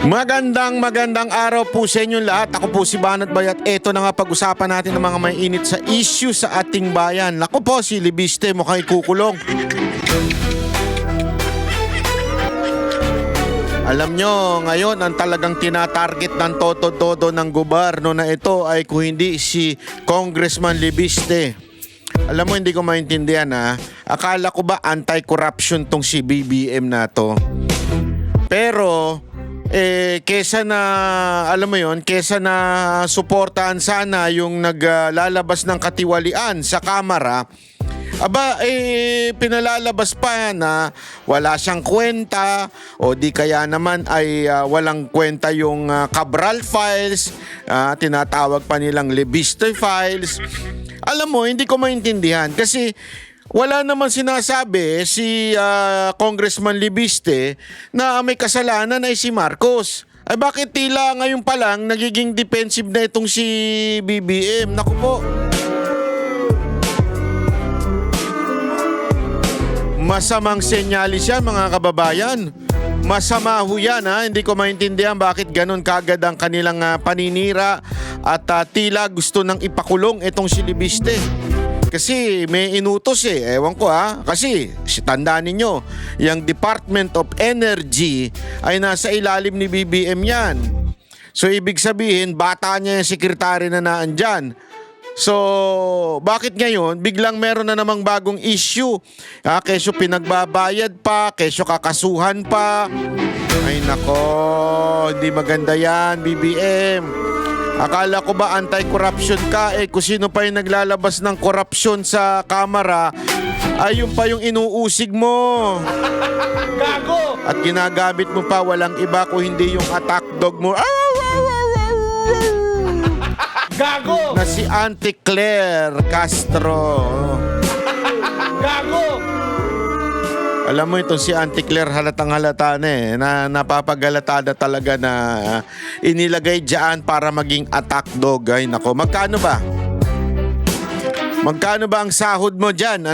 Magandang araw po sa inyong lahat. Ako po si Banat Bayat. Ito na nga pag-usapan natin ng mga may init sa issue sa ating bayan. Ako po si Libiste, mukhang ikukulong. Alam nyo, ngayon ang talagang tinatarget ng todo-todo ng gobyerno na ito ay kung hindi si Congressman Libiste. Alam mo, hindi ko maintindihan ha. Akala ko ba anti-corruption tong si BBM na to? Pero kesa na, alam mo yon, kesa na suportahan sana yung naglalabas ng katiwalian sa Kamara, pinalalabas pa na wala siyang kwenta o di kaya naman ay walang kwenta yung Cabral files, tinatawag pa nilang Libiste files. Alam mo, hindi ko maintindihan kasi wala naman sinasabi si Congressman Libiste na may kasalanan ay si Marcos. Ay bakit tila ngayon pa lang nagiging defensive na itong si BBM? Naku po. Masamang senyalis yan mga kababayan. Masama ho yan ha. Hindi ko maintindihan bakit ganun kagad ang kanilang paninira at tila gusto nang ipakulong itong si Libiste. Kasi may inutos ewan ko kasi tandaan ninyo, yung Department of Energy ay nasa ilalim ni BBM yan. So ibig sabihin, bata niya yung sekretary na naandyan. So bakit ngayon biglang meron na namang bagong issue? Kesyo pinagbabayad pa, kesyo kakasuhan pa. Ay nako, hindi maganda yan BBM. Akala ko ba anti-corruption ka? Kung sino pa yung naglalabas ng korupsyon sa Kamara, ayun pa yung inuusig mo. Gago! At ginagamit mo pa walang iba kung hindi yung attack dog mo. Gago! Na si Auntie Claire Castro. Gago! Alam mo itong si Auntie Claire halatang halata na napapagalatada talaga na inilagay dyan para maging attack dog. Ay nako, magkano ba? Magkano ba ang sahod mo dyan?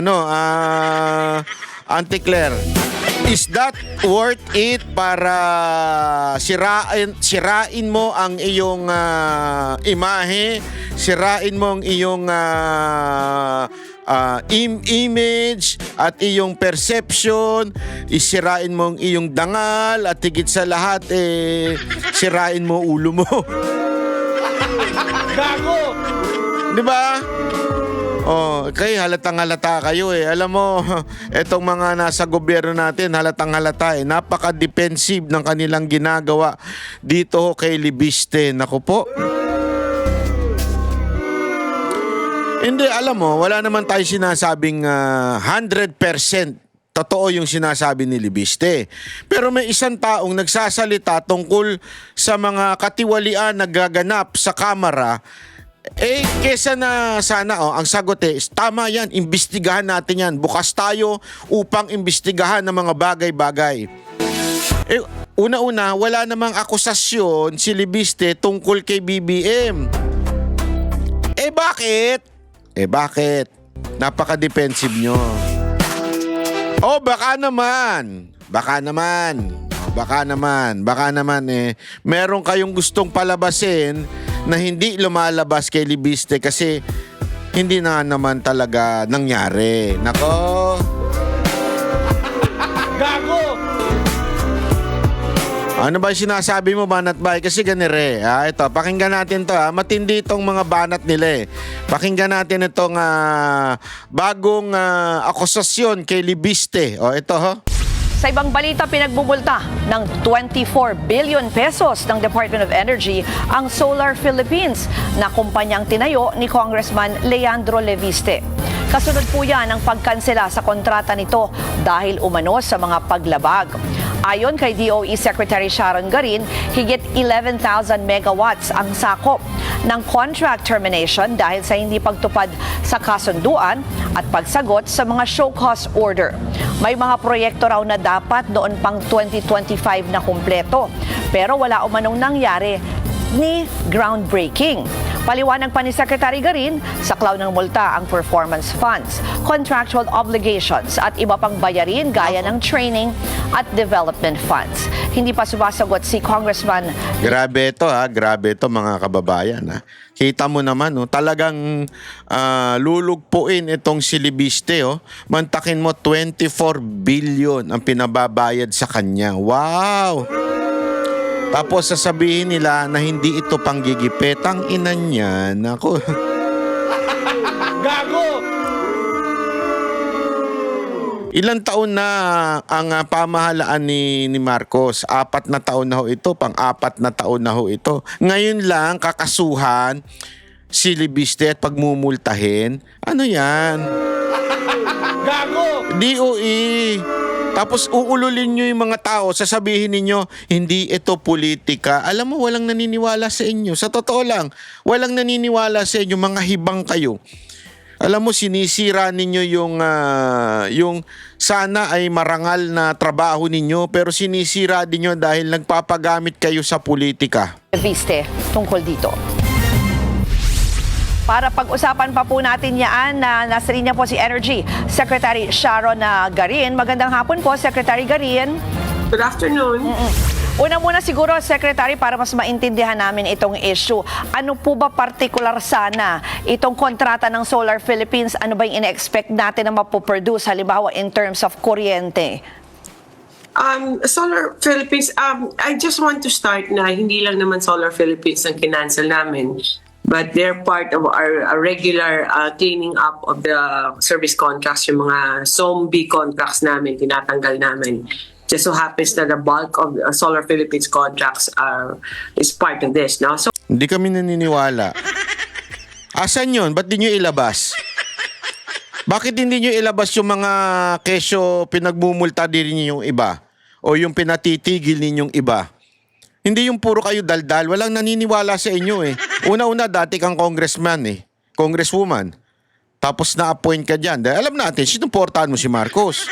Auntie Claire? Is that worth it para sirain mo ang iyong imahe, sirain mo ang iyong image at iyong perception, isirain mo ang iyong dangal at higit sa lahat sirain mo ulo mo. Gago! Di ba? Kayo halatang halata kayo Alam mo, etong mga nasa gobyerno natin halatang halata napaka-defensive ng kanilang ginagawa dito kay Libiste. Naku po. Hindi, alam mo, wala naman tayo sinasabing 100% totoo yung sinasabi ni Libiste. Pero may isang taong nagsasalita tungkol sa mga katiwalian na gaganap sa Kamara. Kesa na sana ang sagot tama yan, imbestigahan natin yan. Bukas tayo upang imbestigahan ng mga bagay-bagay. Una-una, wala namang akusasyon si Libiste tungkol kay BBM. Bakit? Bakit? Napaka-defensive nyo. Baka naman meron kayong gustong palabasin na hindi lumalabas kay Libiste kasi hindi na naman talaga nangyari. Nako. Gago! Ano ba yung sinasabi mo, Banat Bay? Kasi ganire. Ito, pakinggan natin to. Matindi itong mga banat nila Pakinggan natin itong bagong akusasyon kay Libiste. Ito Sa ibang balita, pinagbubulta ng 24 billion pesos ng Department of Energy ang Solar Philippines na kumpanyang tinayo ni Congressman Leandro Leviste. Kasunod po yan ang pagkansela sa kontrata nito dahil umano sa mga paglabag. Ayon kay DOE Secretary Sharon Garin, higit 11,000 megawatts ang sakop ng contract termination dahil sa hindi pagtupad sa kasunduan at pagsagot sa mga show cause order. May mga proyekto raw na dapat noon pang 2025 na kumpleto, pero wala umanong nangyari ni groundbreaking. Paliwanag pa ni Secretary Garin, saklaw ng multa ang performance funds, contractual obligations at iba pang bayarin gaya ng training at development funds. hindi pa sumasagot si Congressman. Grabe ito grabe ito mga kababayan Kita mo naman talagang lulugpuin itong si Libiste Mantakin mo 24 billion ang pinababayad sa kanya. Wow! Tapos sasabihin nila na hindi ito panggigipit. Ang ina niya, naku. Gago! Ilang taon na ang pamahalaan ni Marcos? 4 na taon na ho ito, pang-4 na taon na ho ito. Ngayon lang kakasuhan si Libiste at pagmumultahin. Ano yan? Gago! DOE. Tapos uululin nyo yung mga tao, sasabihin ninyo, hindi ito politika. Alam mo, walang naniniwala sa inyo. Sa totoo lang, walang naniniwala sa inyo, mga hibang kayo. Alam mo, sinisira ninyo yung sana ay marangal na trabaho ninyo, pero sinisira din nyo dahil nagpapagamit kayo sa politika. Leviste tungkol dito. Para pag-usapan pa po natin yan, nasa linya po si Energy Secretary Sharon Garin. Magandang hapon po, Secretary Garin. Good afternoon. Una muna siguro, Secretary, para mas maintindihan namin itong issue. Ano po ba particular sana itong kontrata ng Solar Philippines? Ano ba yung ina-expect natin na mapoproduce, halimbawa in terms of kuryente? Solar Philippines, I just want to start na hindi lang naman Solar Philippines ang kinancel namin, but they're part of our regular cleaning up of the service contracts, yung mga zombie contracts namin, tinatanggal namin. Just so happens that the bulk of Solar Philippines contracts is part of this. No? So, Hindi kami naniniwala. Asan yun? Ba't di nyo ilabas? Bakit hindi nyo ilabas yung mga kesyo pinagmumulta din yung iba? O yung pinatitigil ninyong iba? Hindi yung puro kayo daldal. Walang naniniwala sa inyo Una-una, dati kang congressman congresswoman. Tapos na-appoint ka dyan. Dahil alam natin, sinuportahan mo si Marcos.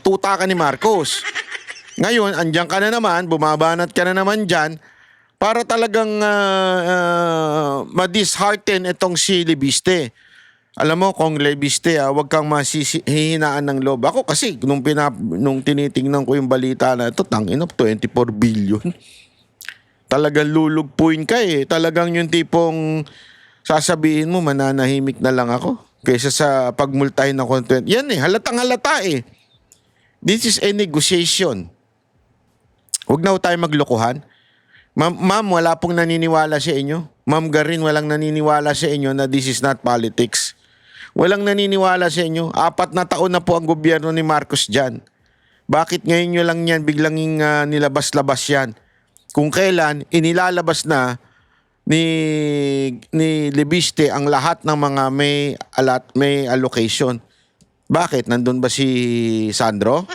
Tuta ka ni Marcos. Ngayon, andyan ka na naman, bumabanat ka na naman dyan para talagang ma-dishearten itong si Libiste. Alam mo, Kong Libiste, huwag kang masihinaan ng loob. Ako kasi, nung tinitingnan ko yung balita na ito, tangin 24 billion. Talagang lulugpuin ka Talagang yung tipong sasabihin mo, mananahimik na lang ako. Kaysa sa pagmultahin na content. Yan halatang halata This is a negotiation. Huwag na tayo maglokohan. Ma'am, wala pong naniniwala sa inyo. Ma'am Garin, walang naniniwala sa inyo na this is not politics. Walang naniniwala sa inyo. 4 na taon na po ang gobyerno ni Marcos dyan. Bakit ngayon nyo lang yan biglang nilabas-labas yan? Kung kailan, inilalabas na ni Libiste ang lahat ng mga may allocation. Bakit? Nandun ba si Sandro?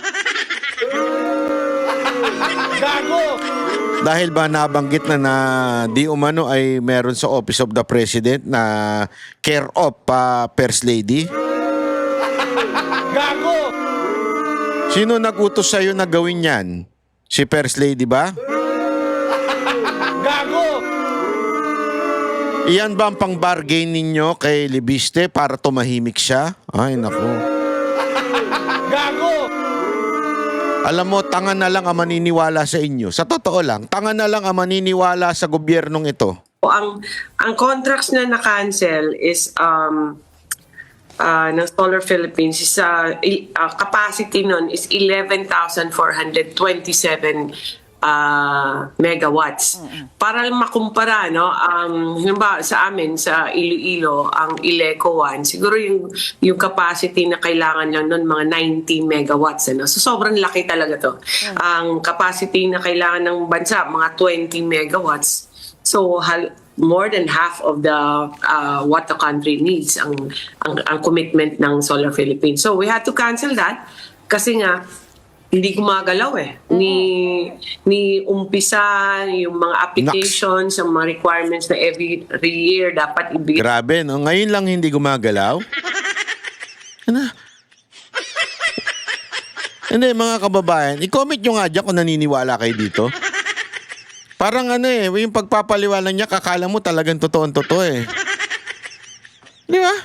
Gago! Dahil ba nabanggit na di umano ay meron sa Office of the President na care of First Lady? Gago! Sino nag-utos sa'yo na gawin yan? Si First Lady ba? Gago! Iyan ba ang pang-bargain ninyo kay Libiste para tumahimik siya? Ay, naku. Gago! Alam mo, tanga na lang ang maniniwala sa inyo. Sa totoo lang, tanga na lang ang maniniwala sa gobyernong ito. ang contracts na na-cancel is ng Solar Philippines is capacity nun is 11,427 megawatts. Para makumpara, no, halimbawa sa amin, sa Iloilo, ang Ileco 1, siguro yung capacity na kailangan lang nun, mga 90 megawatts. Ano? So sobrang laki talaga to. Ang capacity na kailangan ng bansa, mga 20 megawatts. So more than half of the what the country needs, ang commitment ng Solar Philippines. So we had to cancel that kasi nga hindi gumagalaw ni umpisa yung mga applications, yung mga requirements na every year dapat ibigay. Grabe, no? Ngayon lang hindi gumagalaw? Ano? Hindi, mga kababayan, i-comment nyo nga dyan kung naniniwala kayo dito. Parang yung pagpapaliwanag niya, kakala mo talagang totoo-totoo Di ba?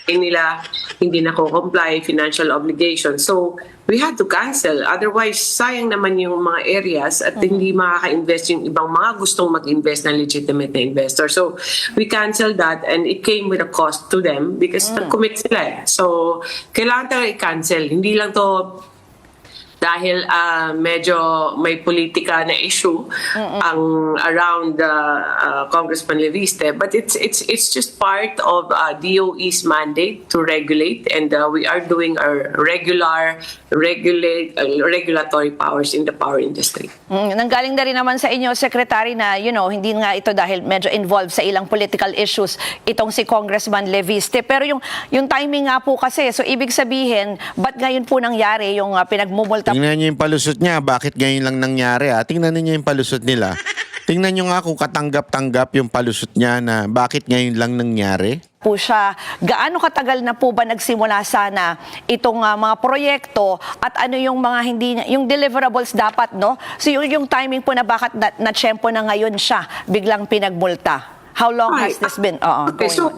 nila hindi nako-comply, financial obligation. So, we had to cancel. Otherwise, sayang naman yung mga areas at hindi makaka-invest yung ibang mga gustong mag-invest na legitimate na investor. So, we canceled that and it came with a cost to them because nag-commit sila eh. So, kailangan talaga i-cancel. Hindi lang to dahil medyo may politika na issue ang around Congressman Leviste, but it's just part of DOE's mandate to regulate, and we are doing our regulatory powers in the power industry. Nanggaling na rin naman sa inyo, Secretary, na hindi nga ito dahil medyo involved sa ilang political issues itong si Congressman Leviste. Pero yung timing nga po kasi, so ibig sabihin, ba't ngayon po nangyari yung pinagmumulta? Tingnan niyo yung palusot niya. Bakit ngayon lang nangyari? Tingnan niyo yung palusot nila. Tingnan niyo nga kung katanggap-tanggap yung palusot niya na bakit ngayon lang nangyari. Po siya, gaano katagal na po ba nagsimula sana itong mga proyekto at ano yung mga yung deliverables dapat, no? So yung timing po na bakit na-tsempo na ngayon siya biglang pinagmulta. How long has this been? Okay, so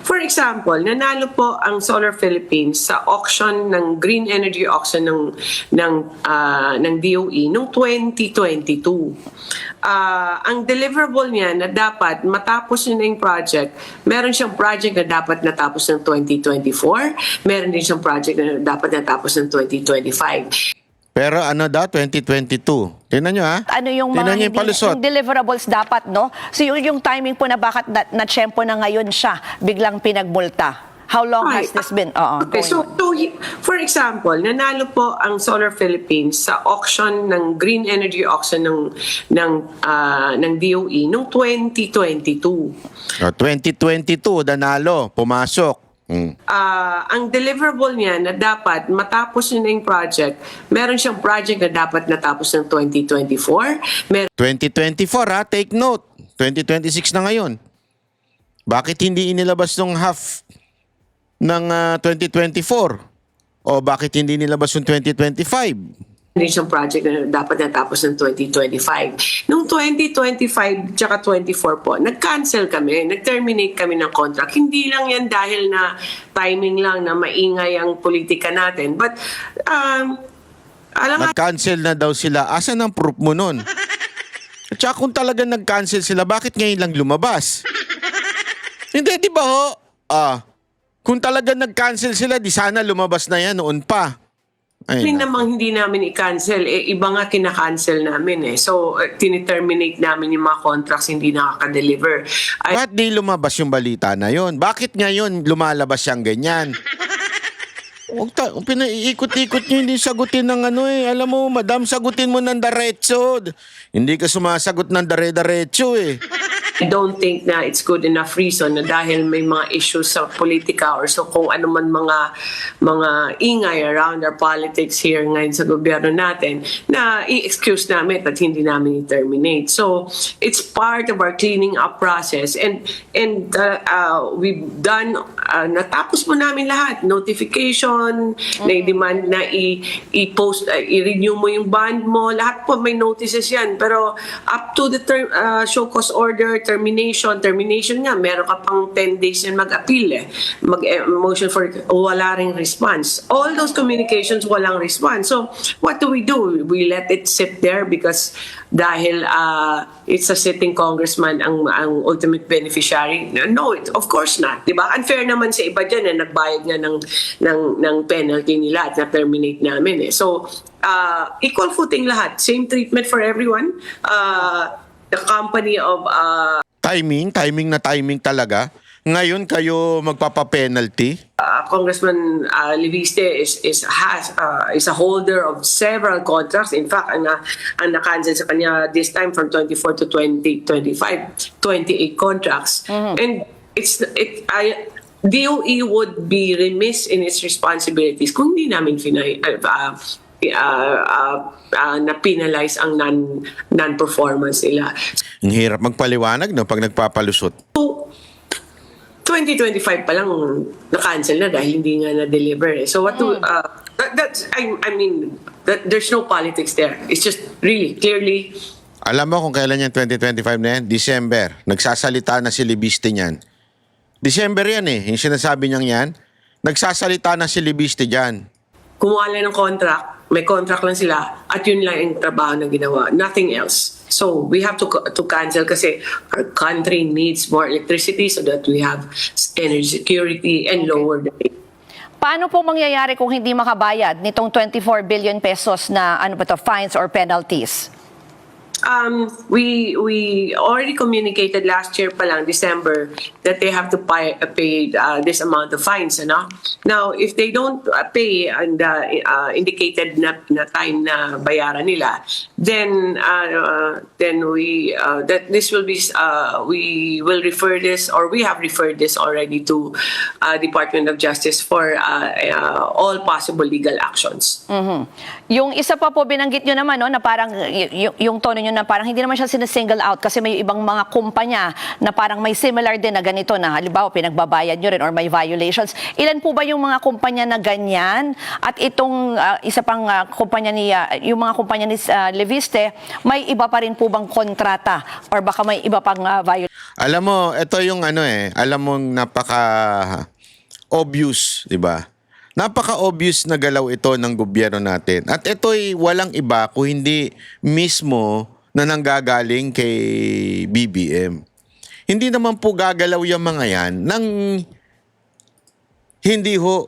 for example, nanalo po ang Solar Philippines sa auction ng green energy auction ng DOE noong 2022. Ang deliverable niya na dapat matapos yun na yung project, meron siyang project na dapat natapos ng 2024, meron din siyang project na dapat natapos ng 2025. Pero ano daw, 2022. Tingnan nyo Ano yung mga yung palusot. yung deliverables dapat, no? So yung timing po na bakit na-tsempo na ngayon siya biglang pinagmulta. How long has this been? Okay, so for example, nanalo po ang Solar Philippines sa auction ng green energy auction ng DOE noong 2022. 2022, danalo, pumasok. Ang deliverable niya na dapat matapos yun na yung project, meron siyang project na dapat natapos ng 2024, 2024 take note. 2026 na ngayon. Bakit hindi inilabas nung half ng 2024? O bakit hindi nilabas yung 2025? meron siyang project na dapat natapos ng 2025. Noong 2025 tsaka 24 po, nag-cancel kami, nag-terminate kami ng contract. Hindi lang yan dahil na timing lang na maingay ang politika natin. But, alam nga, Nag-cancel na daw sila. Asan ang proof mo nun? At saka kung talaga nag-cancel sila, bakit ngayon lang lumabas? Hindi, di ba ho? Kung talaga nag-cancel sila, di sana lumabas na yan noon pa. namang hindi namin i-cancel, iba nga kina-cancel namin eh. So, tiniterminate namin yung mga contracts hindi nakaka-deliver. Bakit di lumabas yung balita na yon? Bakit ngayon lumalabas siyang ganyan? Pinaiikot-ikot nyo, hindi sagutin ng Alam mo, madam, sagutin mo ng diretso. Hindi ka sumasagot ng dare-diretso eh. I don't think na it's good enough reason na dahil may mga issues sa politika or so kung ano man mga ingay around our politics here ngayon sa gobyerno natin na i-excuse namin at hindi namin i-terminate. So it's part of our cleaning up process and we've done natapos mo namin lahat, notification, na-demand na i-post, i-renew mo yung bond mo, lahat po may notices yan, pero up to the show cause order, termination nga, meron ka pang 10 days yan mag-appeal mag-motion for wala ring response. All those communications, walang response. So, what do? We let it sit there because dahil it's a sitting congressman ang ultimate beneficiary. No, of course not. Diba? Unfair naman sa iba dyan na nagbayad nga ng penalty nila at na-terminate namin eh. So, equal footing lahat. Same treatment for everyone. The company of Timing talaga. Ngayon kayo magpapa-penalty? Congressman Leviste is a holder of several contracts. In fact, ang na-cancel sa kanya this time from 24 to 2025, 28 contracts. And DOE would be remiss in its responsibilities kung hindi namin na-penalize ang non-performance nila. Ang hirap magpaliwanag no pag nagpapalusot. 2025 pa lang na-cancel na dahil hindi nga na-deliver. So what do there's no politics there. It's just really clearly. Alam mo kung kailan yung 2025 na yan? December. Nagsasalita na si Leviste niyan. December yan yung sinasabi niyang yan. Nagsasalita na si Leviste dyan. Kumuha lang ng contract, may contract lang sila, at yun lang yung trabaho na ginawa. Nothing else. So we have to cancel kasi our country needs more electricity so that we have energy security and lower the rate. Paano po mangyayari kung hindi makabayad nitong 24 billion pesos na fines or penalties? We already communicated last year pa lang, December, that they have to pay this amount of fines, ano? Now, if they don't pay and indicated na time na bayaran nila, then we that this will be we will refer this, or we have referred this already to Department of Justice for all possible legal actions. Yung isa pa po binanggit nyo naman, no, na parang yung tono nyo na parang hindi naman siya sinasingle out kasi may ibang mga kumpanya na parang may similar din na ganito na halimbawa pinagbabayad nyo rin or may violations. Ilan po ba yung mga kumpanya na ganyan? At itong isa pang kumpanya ni, yung mga kumpanya ni Leviste, may iba pa rin po bang kontrata or baka may iba pang violation? Alam mo, ito yung alam mo napaka-obvious, di ba? Napaka-obvious na galaw ito ng gobyerno natin. At ito'y walang iba kung hindi mismo na nanggagaling kay BBM. Hindi naman po gagalaw yung mga yan nang hindi ho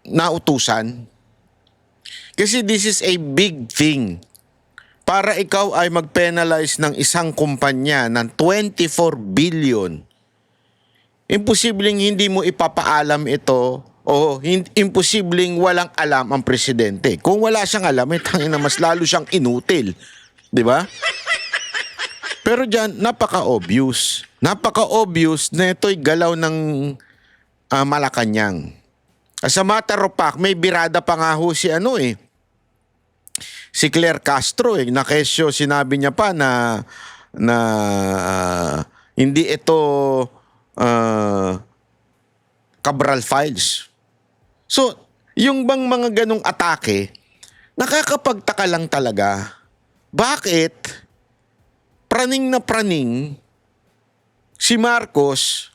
nautusan. Kasi this is a big thing. Para ikaw ay mag-penalize ng isang kumpanya ng 24 billion, imposibleng hindi mo ipapaalam ito o imposibleng walang alam ang presidente. Kung wala siyang alam, tangina mas lalo siyang inutil. Di ba? Pero dyan, napaka-obvious. Napaka-obvious na ito'y galaw ng Malacanang. As a matter of fact, may birada pa nga ho si Claire Castro na kesyo sinabi niya pa na hindi ito Cabral Files. So, yung bang mga ganong atake, nakakapagtaka lang talaga. Bakit praning na praning si Marcos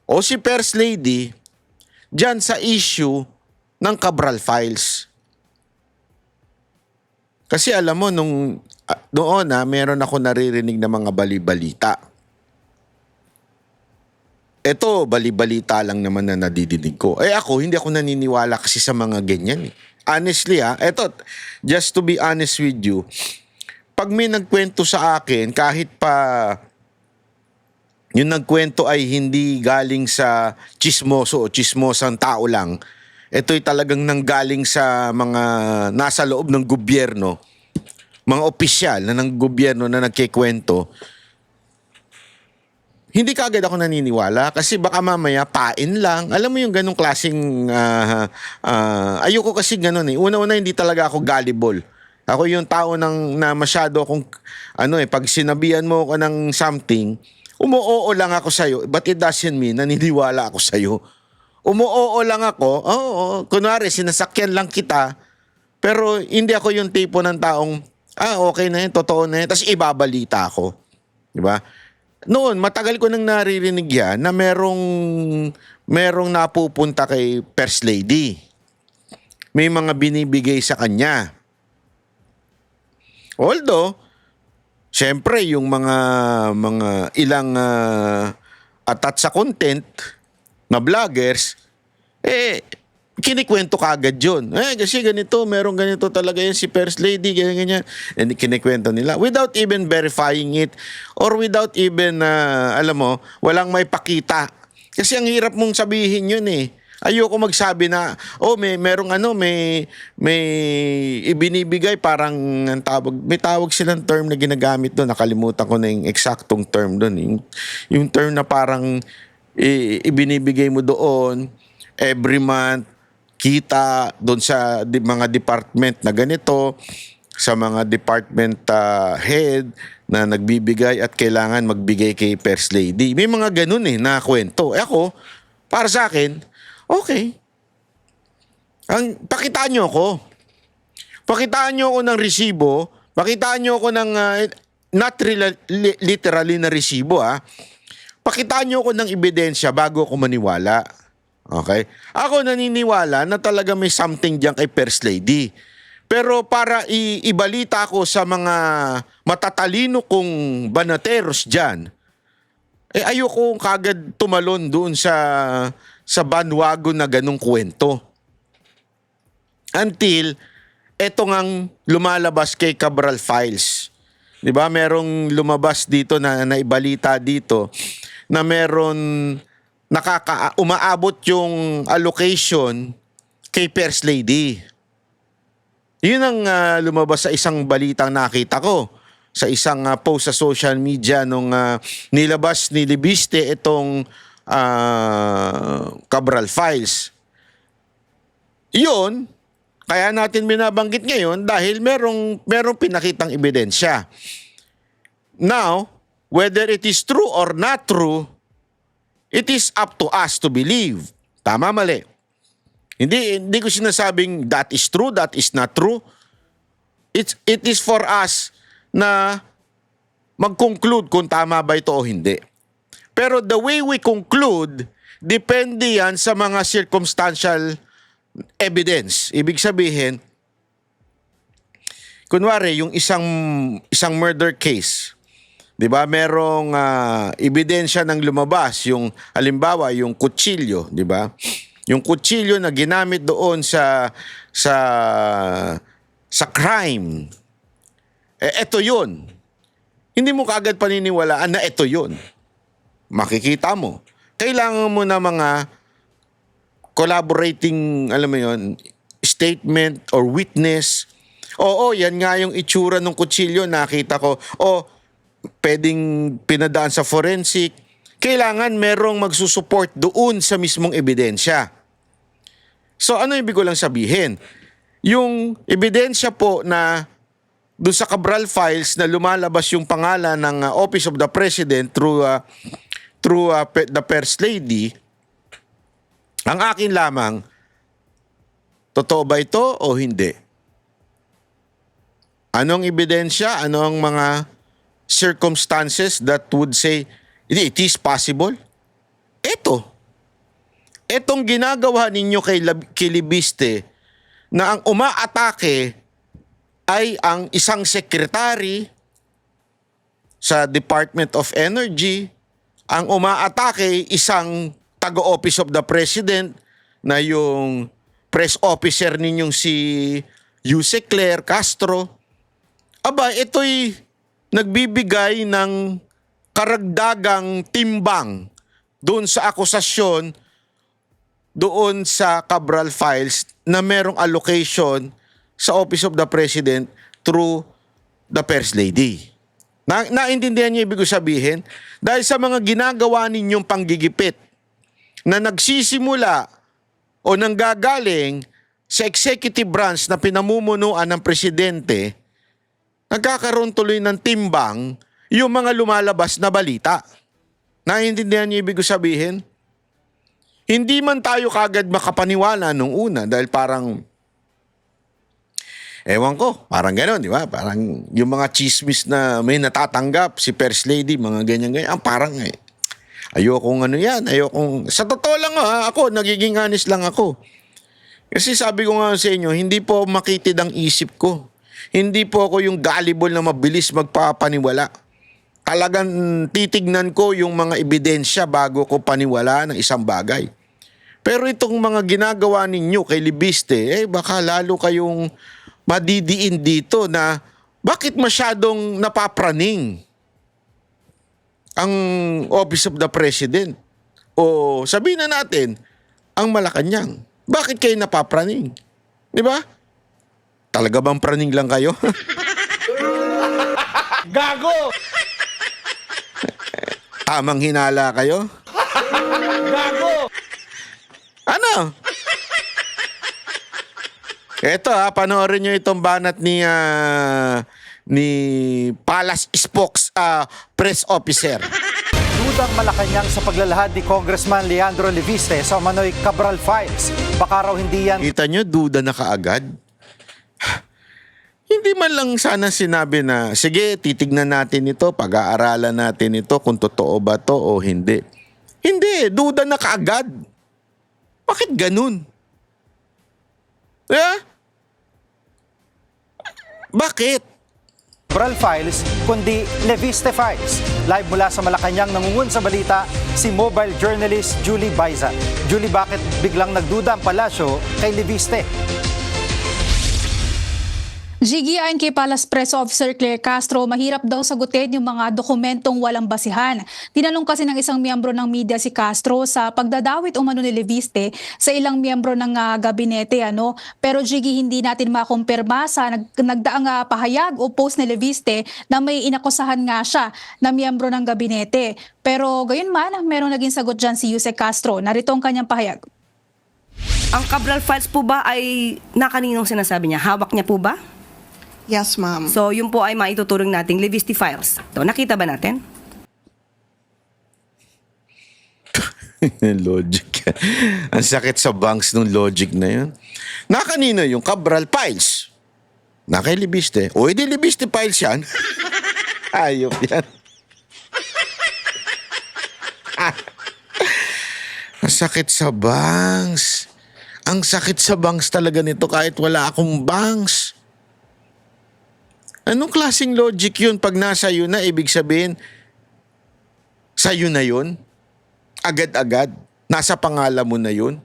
o si First Lady dyan sa issue ng Cabral Files? Kasi alam mo, noon meron ako naririnig na mga bali-balita. Ito, bali-balita lang naman na nadidinig ko. Ako, hindi ako naniniwala kasi sa mga ganyan. Honestly eto, just to be honest with you, pag may nagkwento sa akin, kahit pa yung nagkwento ay hindi galing sa chismoso o chismosang tao lang, ito'y talagang nanggaling sa mga nasa loob ng gobyerno, mga opisyal na ng gobyerno na nagkikwento, hindi kagad ako naniniwala kasi baka mamaya pain lang. Alam mo yung ganong klaseng ayoko kasi ganon Una-una hindi talaga ako gullible. Ako yung tao na masyado akong pag sinabihan mo ako ng something, umuoo lang ako sa'yo, but it doesn't mean naniniwala ako sa'yo. Umuoo lang ako, kunwari sinasakyan lang kita, pero hindi ako yung tipo ng taong, okay na yun, totoo na yun, tapos ibabalita ako. Diba? Noon, matagal ko nang naririnig yan na merong napupunta kay First Lady. May mga binibigay sa kanya. Although, syempre yung mga ilang atat sa content na vloggers, kinikwento kagad yun. Kasi ganito, merong ganito talaga yan si First Lady, ganyan. And kinikwento nila without even verifying it or without even, walang may pakita. Kasi ang hirap mong sabihin yun Ayoko magsabi na, may ibinibigay parang may tawag silang term na ginagamit doon. Nakalimutan ko na yung eksaktong term doon. Yung term na parang ibinibigay mo doon every month, kita doon sa mga department na ganito, sa mga department head na nagbibigay at kailangan magbigay kay First Lady. May mga ganun na kwento. Ako, para sa akin, okay. Pakitaan nyo ako. Pakitaan nyo ako ng resibo. Pakitaan nyo ako ng not literally na resibo Pakitaan niyo ako ng ebidensya bago ako maniwala. Okay? Ako naniniwala na talaga may something diyan kay First Lady. Pero para ibalita ko sa mga matatalino kong banateros diyan, ayoko kagad tumalon doon sa bandwagon na ganung kwento. Until eto ngang lumalabas kay Cabral Files. 'Di ba? Merong lumabas dito na naibalita dito na meron umaabot yung allocation kay First Lady. Yun ang lumabas sa isang balitang nakita ko sa isang post sa social media nung nilabas ni Libiste itong Cabral Files. Yun, kaya natin binabanggit ngayon dahil merong pinakitang ebidensya. Now, whether it is true or not true, it is up to us to believe. Tama, mali. Hindi ko sinasabing that is true, that is not true. It is for us na mag-conclude kung tama ba ito o hindi. Pero the way we conclude, depende yan sa mga circumstantial evidence. Ibig sabihin, kunwari, yung isang murder case, 'di ba? Merong ebidensya ng lumabas, yung halimbawa, yung kutsilyo, 'di ba? Yung kutsilyo na ginamit doon sa crime. Eto 'yun. Hindi mo kaagad paniniwalaan na eto 'yun. Makikita mo. Kailangan mo na mga collaborating, alam mo 'yun, statement or witness. Oo, yan nga yung itsura ng kutsilyo, nakita ko. Pwedeng pinadaan sa forensic. Kailangan merong magsusupport doon sa mismong ebidensya. So ano ibig ko lang sabihin? Yung ebidensya po na doon sa Cabral Files na lumalabas yung pangalan ng Office of the President through the First Lady, ang akin lamang, totoo ba ito o hindi? Anong ebidensya? Ano ang mga circumstances that would say it is possible? Etong ginagawa ninyo kay Libiste na ang umaatake ay ang isang sekretary sa Department of Energy, ang umaatake isang taga-Office of the President na yung press officer ninyong si Yuse Claire Castro. Aba, ito'y nagbibigay ng karagdagang timbang doon sa akusasyon doon sa Cabral Files na merong allocation sa Office of the President through the First Lady. Naintindihan niyo ibig sabihin? Dahil sa mga ginagawa ninyong panggigipit na nagsisimula o nanggagaling sa executive branch na pinamumunuan ng presidente, nagkakaroon tuloy ng timbang yung mga lumalabas na balita. Naintindihan niyo ibig sabihin? Hindi man tayo kagad makapaniwala nung una dahil parang, ewan ko, parang gano'n, di ba? Parang yung mga chismis na may natatanggap, si First Lady, mga ganyan-ganyan, parang ayokong sa totoo lang ako, nagiging honest lang ako. Kasi sabi ko nga sa inyo, hindi po makitid ang isip ko. Hindi po ako yung gullible na mabilis magpapaniwala. Talagang titignan ko yung mga ebidensya bago ko paniwala ng isang bagay. Pero itong mga ginagawa ninyo kay Libiste, baka lalo kayong madidiin dito na bakit masyadong napapraning ang Office of the President? O sabihin na natin, ang Malacanang. Bakit kayo napapraning? Di ba? Talaga bang praning lang kayo? Gago! Tamang hinala kayo? Gago! Ano? Eto panoorin nyo itong banat ni Palace Spokes press officer. Dudang Malacanang sa paglalahad ni Congressman Leandro Leviste sa umano'y Cabral Files. Baka raw hindi yan Kita nyo, duda na kaagad. Hindi man lang sana sinabi na, sige, titignan natin ito, pag-aaralan natin ito kung totoo ba to o hindi. Hindi, duda na kaagad. Bakit ganun? Bakit? Cabral Files, kundi Leviste Files. Live mula sa Malacanang, nangungun sa balita si mobile journalist Julie Baiza. Julie, bakit biglang nagduda ang palasyo kay Leviste? Jiggy, ayon kay Palace Press Officer Claire Castro, mahirap daw sagutin yung mga dokumentong walang basihan. Tinanong kasi ng isang miyembro ng media si Castro sa pagdadawit umano ni Leviste sa ilang miyembro ng gabinete. Pero Jiggy, hindi natin makumpirma sa nagdaang pahayag o post ni Leviste na may inakusahan nga siya na miyembro ng gabinete. Pero gayon man, merong naging sagot dyan si Yusek Castro. Narito ang kanyang pahayag. Ang Cabral Files po ba ay nakaninong sinasabi niya? Hawak niya po ba? Yes, ma'am. So, yun po ay maituturing nating Leviste Files. To, nakita ba natin? Logic. Ang sakit sa banks nung logic na yun. Nakanino yung Cabral Files? Na kay Leviste. O, edi Leviste Files yan. Ayop yan. Ang sakit sa banks. Ang sakit sa banks talaga nito kahit wala akong banks. Anong klaseng logic yun pag nasa iyo na, ibig sabihin, sa'yo na yun? Agad-agad? Nasa pangalan mo na yun?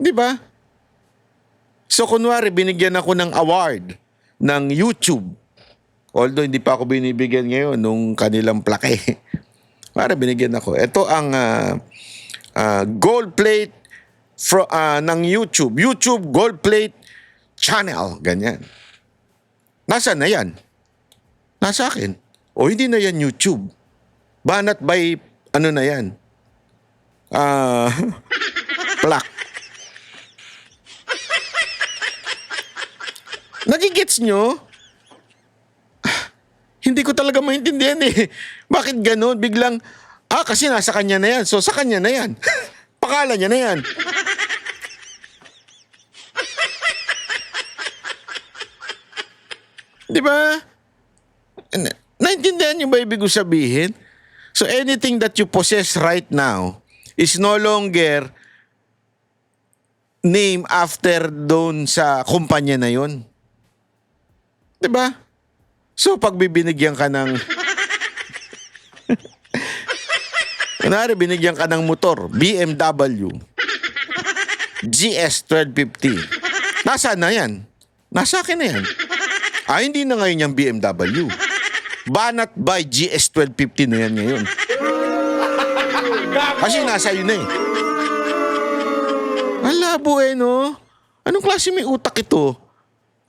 Di ba? So kunwari, binigyan ako ng award ng YouTube. Although hindi pa ako binibigyan ngayon nung kanilang plaque. Para binigyan ako. Ito ang gold plate ng YouTube. YouTube gold plate channel. Ganyan. Nasaan na yan? Nasa akin. O hindi na yan YouTube. Banat by, ano na yan? Plaque. Nagigets nyo? Hindi ko talaga maintindihan eh. Bakit ganun? Biglang, kasi nasa kanya na yan. So sa kanya na yan. Pakala niya na yan. Di ba? Naintindihan niyo ba ibig ko sabihin? So anything that you possess right now is no longer named after doon sa kumpanya na yon. Di ba? So pag bibinigyan ka ng kunwari binigyan ka ng motor, BMW GS 1250. Nasaan na yan? Nasa akin na yan. Hindi na ngayon yung BMW. Banat by GS 1250 na yan ngayon. Kasi nasa yun na eh. Malabo eh, no? Anong klase may utak ito?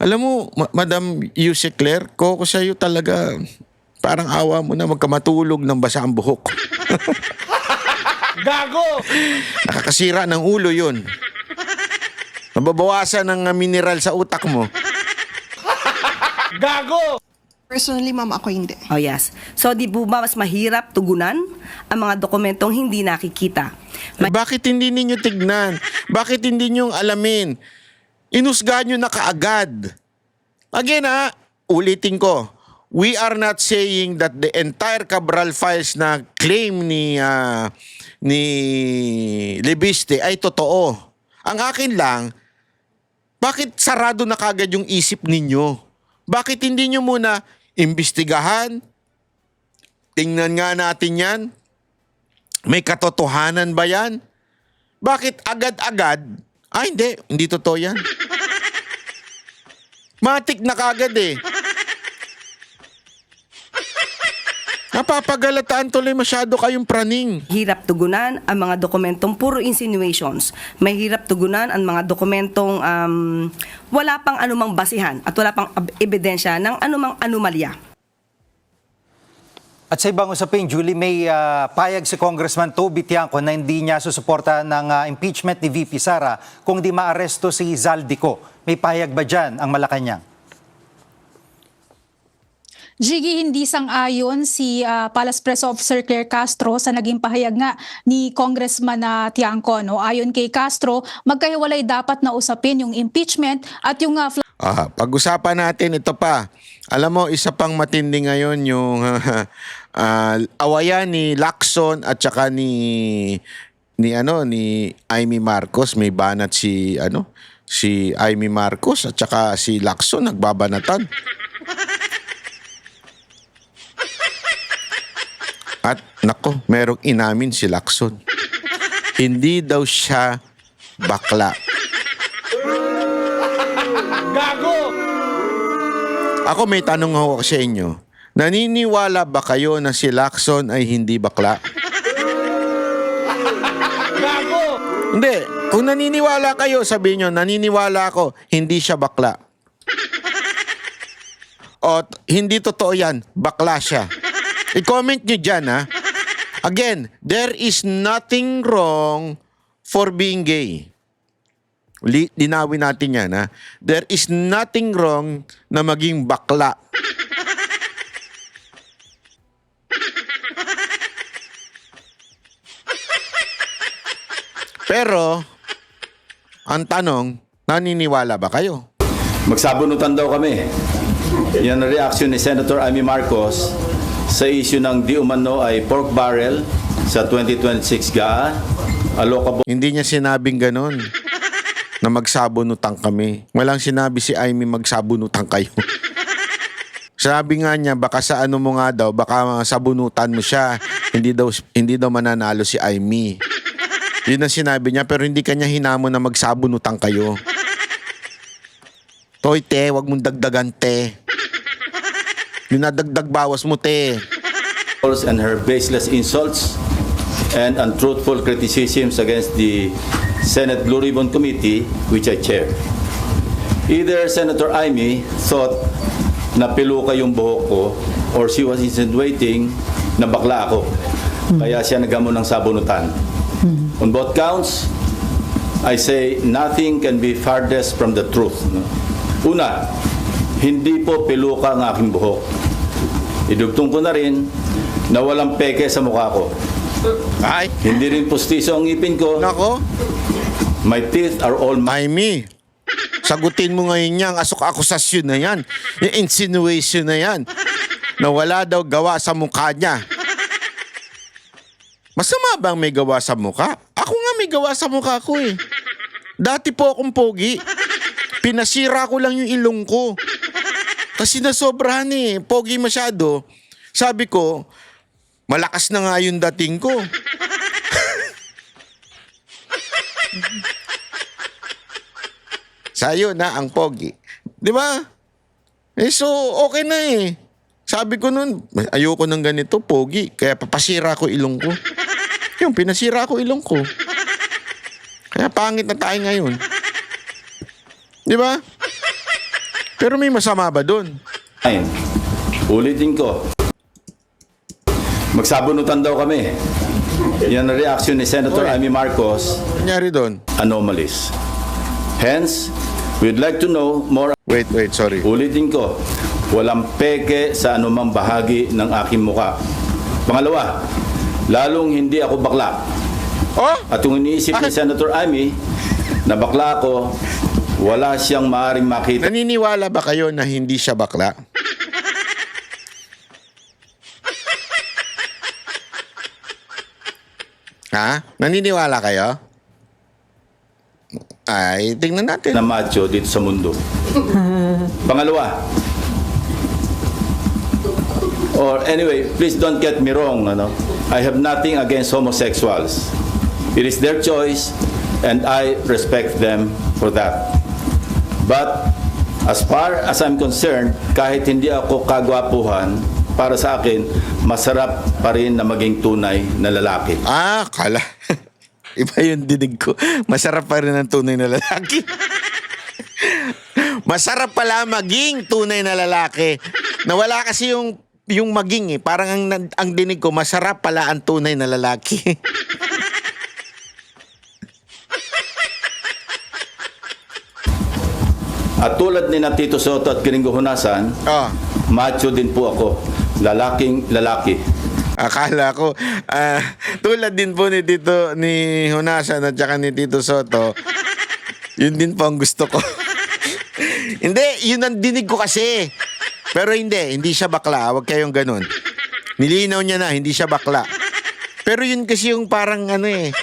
Alam mo, Madam Yusek Claire, ko sa'yo talaga, parang awa mo na magkamatulog ng basa ang buhok. Gago! Nakakasira ng ulo yun. Nababawasan ng mineral sa utak mo. Gago! Personally, ma'am, ako hindi. Oh yes. So, di po ba mas mahirap tugunan ang mga dokumentong hindi nakikita? Bakit hindi ninyo tignan? Bakit hindi nyo alamin? Inusgahan nyo na kaagad. Again ulitin ko. We are not saying that the entire Cabral Files na claim ni Leviste ay totoo. Ang akin lang, bakit sarado na kagad yung isip ninyo? Bakit hindi nyo muna imbestigahan? Tingnan nga natin yan. May katotohanan ba yan? Bakit agad-agad? Hindi totoo yan. Matik na kagad eh. Napapagalataan tuloy masyado kayong praning. Hirap tugunan ang mga dokumentong puro insinuations. Mahirap tugunan ang mga dokumentong wala pang anumang basihan at wala pang ebidensya ng anumang anomalya. At sa ibang usapin, Julie, may payag si Congressman Toby Tiangco na hindi niya susuporta ng impeachment ni VP Sara kung di maaresto si Zaldico. May payag ba dyan ang Malacanang? Jiggy, hindi sang-ayon si Palace Press Officer Claire Castro sa naging pahayag nga ni Congressman Tiangco. Ayon kay Castro, magkahiwalay dapat na usapin yung impeachment at yung Pag-usapan natin ito pa. Alam mo, isa pang matindi ngayon yung awayan ni Lacson at saka ni Amy Marcos. May banat si Amy Marcos at saka si Lacson nagbabanatan. At nako, merong inamin si Lacson. Hindi daw siya bakla. Gago! Ako may tanong ako sa inyo. Naniniwala ba kayo na si Lacson ay hindi bakla? Gago! Hindi. Kung naniniwala kayo, sabihin nyo, naniniwala ako, hindi siya bakla. O, hindi totoo yan, bakla siya. I-comment nyo dyan, ha? Again, there is nothing wrong for being gay. Linawin natin yan, ha? There is nothing wrong na maging bakla. Pero, ang tanong, naniniwala ba kayo? Magsabunutan daw kami. Yan ang reaction ni Senator Amy Marcos sa issue ng di umano ay pork barrel sa 2026 GAA. Hindi niya sinabing ganon na magsabunutan kami. Walang sinabi si Amy magsabunutan kayo. Sabi nga niya, baka sa ano mo nga daw, baka sabunutan mo siya. Hindi daw mananalo si Amy. Yun ang sinabi niya, pero hindi kanya hinamon na magsabunutan kayo. Toy, te, wag mong dagdagan, te. Dinadagdag bawas mo, te. And her baseless insults and untruthful criticisms against the Senate Blue Ribbon Committee, which I chair. Either Senator Amy thought na piluka yung buhok ko or she was insinuating na bakla ako. Kaya siya nagamon ng sabunutan. On both counts, I say nothing can be farthest from the truth. Una, hindi po piluka ang aking buhok. Idugtong ko na rin na walang peke sa mukha ko. Ay, Hindi rin pustiso ang ngipin ko. nako. My teeth are all Amy, sagutin mo ngayon yang akusasyon na yan. Yung insinuation na yan. Na wala daw gawa sa mukha niya. Masama bang may gawa sa mukha? Ako nga may gawa sa mukha ko eh. Dati po akong pogi. Pinasira ko lang yung ilong ko. Kasi nasobrahan eh. Pogi masyado. Sabi ko, malakas na nga yung dating ko. Sayo na ang pogi. Di ba? So, okay na eh. Sabi ko nun, ayoko ng ganito, pogi. Kaya papasira ko ilong ko. Yung pinasira ko ilong ko. Kaya pangit na tayo ngayon. Di ba? Pero may masama ba dun? Fine. Ulitin ko. Magsabunutan daw kami. Yan ang reaction ni Senator Amy Marcos. Nangyari dun? Anomalies. Hence, we'd like to know more. Wait, sorry. Ulitin ko. Walang peke sa anumang bahagi ng aking muka. Pangalawa, lalong hindi ako bakla. Oh? At kung iniisip ni Senator Amy na bakla ako, wala siyang maaaring makita. Naniniwala ba kayo na hindi siya bakla? Ha? Naniniwala kayo? Ay, tingnan natin. Na macho dito sa mundo. Pangalawa, or anyway, please don't get me wrong, I have nothing against homosexuals. It is their choice and I respect them for that. But as far as I'm concerned, kahit hindi ako kagwapuhan, para sa akin, masarap pa rin na maging tunay na lalaki. Kala. Iba yung dinig ko. Masarap pa rin ang tunay na lalaki. Masarap pala maging tunay na lalaki. Nawala kasi yung maging eh. Parang ang dinig ko, masarap pala ang tunay na lalaki. At tulad ni na Tito Soto at Gringo Hunasan, macho din po ako. Lalaking lalaki. Akala ko, tulad din po ni Hunasan at saka ni Tito Soto, yun din po ang gusto ko. Hindi, yun ang dinig ko kasi. Pero hindi siya bakla. Huwag kayong ganun. Nilinaw niya na, hindi siya bakla. Pero yun kasi yung parang ano eh.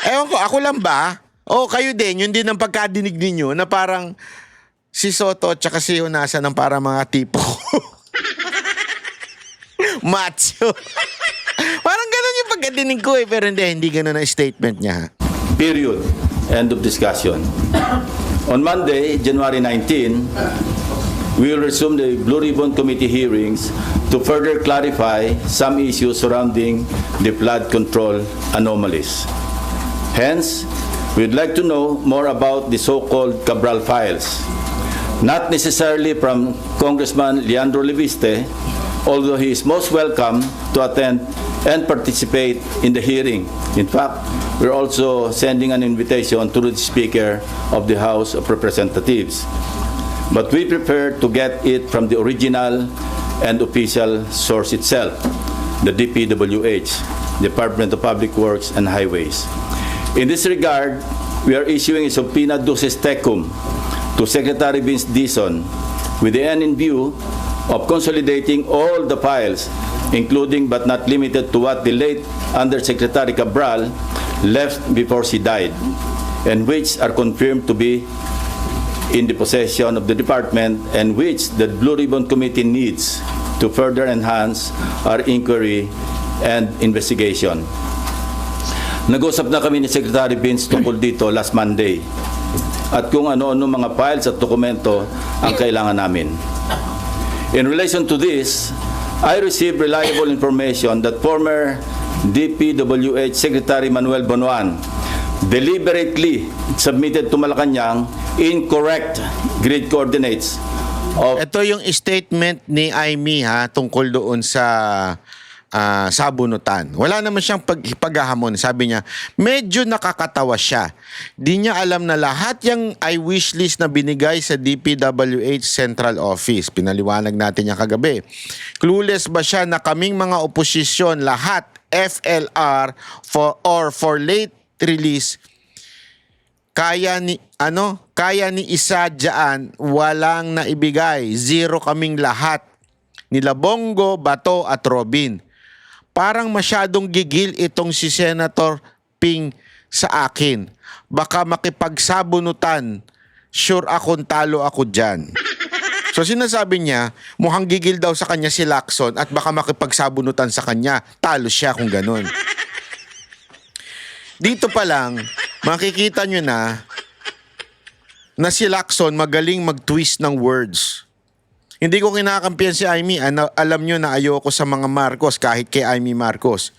Ewan ko, ako lang ba? O kayo din, yun din ang pagkadinig ninyo na parang si Soto at saka si Honasa ng para mga tipo. Macho. Parang ganun yung pagkadinig ko eh. Pero hindi ganun ang statement niya. Period. End of discussion. On Monday, January 19, we will resume the Blue Ribbon Committee hearings to further clarify some issues surrounding the flood control anomalies. Hence, we'd like to know more about the so-called Cabral files. Not necessarily from Congressman Leandro Leviste, although he is most welcome to attend and participate in the hearing. In fact, we're also sending an invitation to the Speaker of the House of Representatives. But we prefer to get it from the original and official source itself, the DPWH, Department of Public Works and Highways. In this regard, we are issuing a subpoena duces tecum to Secretary Vince Dizon with the end in view of consolidating all the files, including but not limited to what the late Undersecretary Cabral left before she died, and which are confirmed to be in the possession of the department and which the Blue Ribbon Committee needs to further enhance our inquiry and investigation. Nag-usap na kami ni Secretary Vince tungkol dito last Monday at kung ano-ano mga files at dokumento ang kailangan namin. In relation to this, I received reliable information that former DPWH Secretary Manuel Bonoan deliberately submitted to Malacanang incorrect grid coordinates of Ito yung statement ni Aimee tungkol doon sa sabunutan. Wala naman siyang paghahamon. Sabi niya, medyo nakakatawa siya. Di niya alam na lahat yung I wish list na binigay sa DPWH Central Office. Pinaliwanag natin yung kagabi. Clueless ba siya na kaming mga oposisyon, lahat FLR for late release, kaya ni isa dyan, walang naibigay. Zero kaming lahat. Nila Bongo, Bato at Robin. Parang masyadong gigil itong si Senator Ping sa akin. Baka makipagsabunutan. Sure akong talo ako dyan. So sinasabi niya, mukhang gigil daw sa kanya si Lacson at baka makipagsabunutan sa kanya. Talo siya kung ganun. Dito pa lang, makikita nyo na si Lacson magaling mag-twist ng words. Hindi ko kinakampihan si Aimee. Alam nyo na ayoko sa mga Marcos kahit kay Aimee Marcos.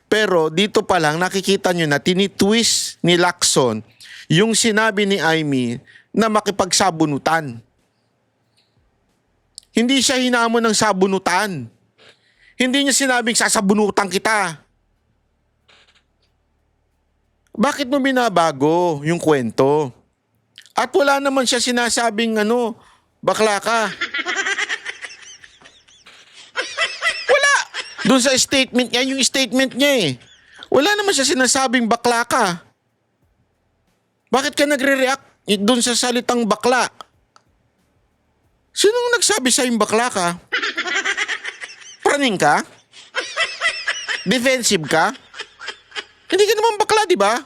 Pero dito pa lang nakikita nyo na tinitwist ni Lacson yung sinabi ni Aimee na makipagsabunutan. Hindi siya hinamon ng sabunutan. Hindi niya sinabing sasabunutan kita. Bakit mo binabago yung kwento? At wala naman siya sinasabing bakla ka. Wala. Doon sa statement niya, yung statement niya eh. Wala naman siya sinasabing bakla ka. Bakit ka nagre-react doon sa salitang bakla? Sinong nagsabi sa'yong bakla ka? Praning ka? Defensive ka? Hindi ka naman bakla, di ba?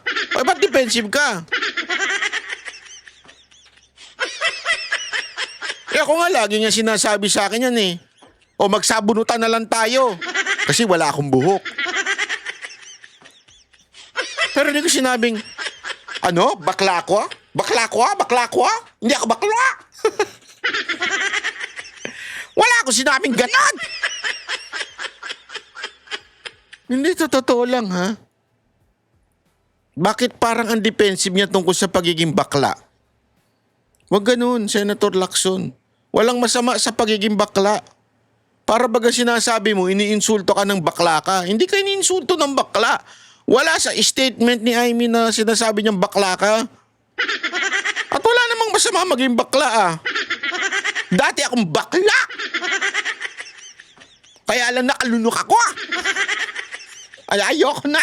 Ba't defensive ka? Ako nga lagi niya sinasabi sa akin yan eh. O magsabunutan na lang tayo. Kasi wala akong buhok. Pero hindi ko sinabing, bakla ko? Bakla ko? Bakla ko? Hindi ako bakla. Wala akong sinabing ganon. Hindi, totoo lang ha. Bakit parang ang defensive niya tungkol sa pagiging bakla? Huwag ganun, Senator Lacson. Walang masama sa pagiging bakla. Para baga sinasabi mo, iniinsulto ka ng bakla ka. Hindi ka iniinsulto ng bakla. Wala sa statement ni Aimee na sinasabi niyang bakla ka. At wala namang masama maging bakla Dati akong bakla. Kaya lang nakalunok ako Ayoko na.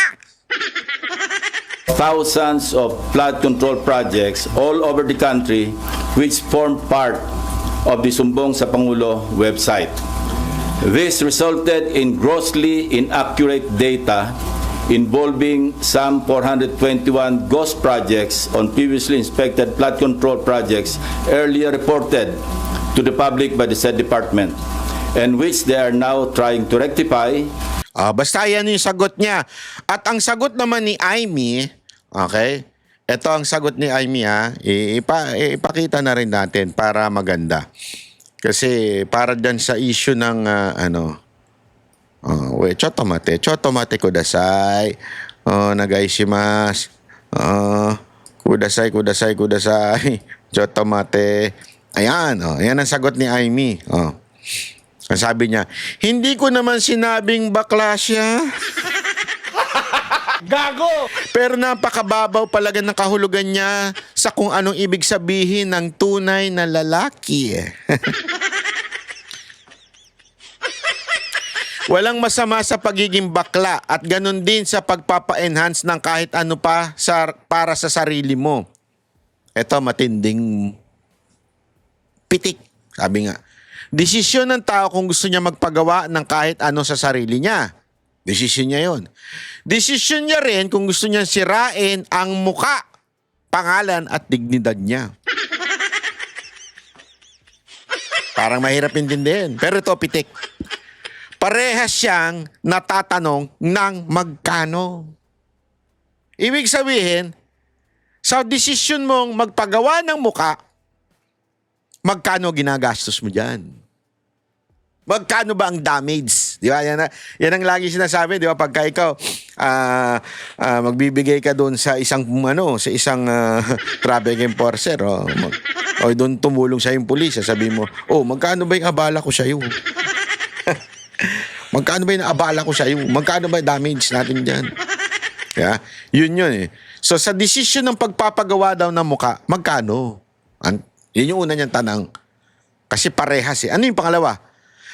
thousands of flood control projects all over the country which formed part of the Sumbong sa Pangulo website. This resulted in grossly inaccurate data involving some 421 ghost projects on previously inspected flood control projects earlier reported to the public by the said department, and which they are now trying to rectify. Basta yan yung sagot niya. At ang sagot naman ni Aimee, okay, ito ang sagot ni Aimee ipakita na rin natin para maganda. Kasi para dyan sa issue ng chotomate kudasai. Nagaishimasu. Kudasai. Chotomate. Ayan, yan ang sagot ni Aimee. Ang sabi niya, hindi ko naman sinabing bakla siya. Gago! Pero napakababaw palaga ng kahulugan niya sa kung anong ibig sabihin ng tunay na lalaki. Walang masama sa pagiging bakla at ganun din sa pagpapa-enhance ng kahit ano pa para sa sarili mo. Ito matinding pitik, sabi nga. Desisyon ng tao kung gusto niya magpagawa ng kahit ano sa sarili niya. Desisyon niya yun. Desisyon niya rin kung gusto niya sirain ang muka, pangalan at dignidad niya. Parang mahirap intindihin. Pero ito, pitik. Parehas siyang natatanong ng magkano. Ibig sabihin, sa desisyon mong magpagawa ng muka, magkano ginagastos mo dyan? Magkano ba ang damage? Di ba? Yan ang lagi sinasabi, di ba? Pagka ikaw magbibigay ka doon sa isang traffic enforcer o doon tumulong sa yung pulis, sabihin mo, magkano ba yung abala ko sa iyo? Magkano ba yung abala ko sa iyo? Magkano ba yung damage natin diyan? Yeah? Yun eh. So sa desisyon ng pagpapagawa daw ng muka, magkano? Yun yung una niyang tanang. Kasi parehas eh. Ano yung pangalawa?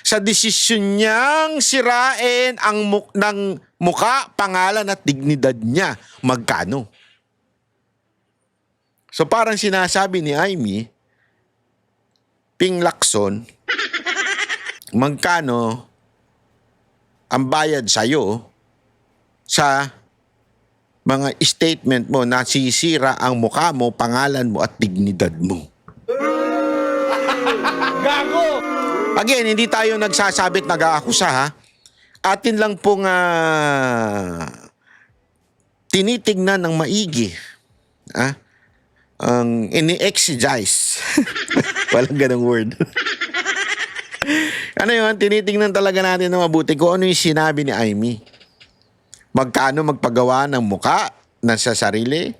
Sa desisyon niyang sirain ang ng muka, pangalan at dignidad niya, magkano? So parang sinasabi ni Aimee, Ping Lacson, magkano ang bayad sa'yo sa mga statement mo na sisira ang mukha mo, pangalan mo at dignidad mo. Gago! Again, hindi tayo nagsasabit nag-aakusa ha. Atin lang pong tinitignan ng maigi. Ang ini-exegise. Walang ganong word. Ano yun? Tinitignan talaga natin na mabuti kung ano yung sinabi ni Aimee. Magkano magpagawa ng muka na sa sarili?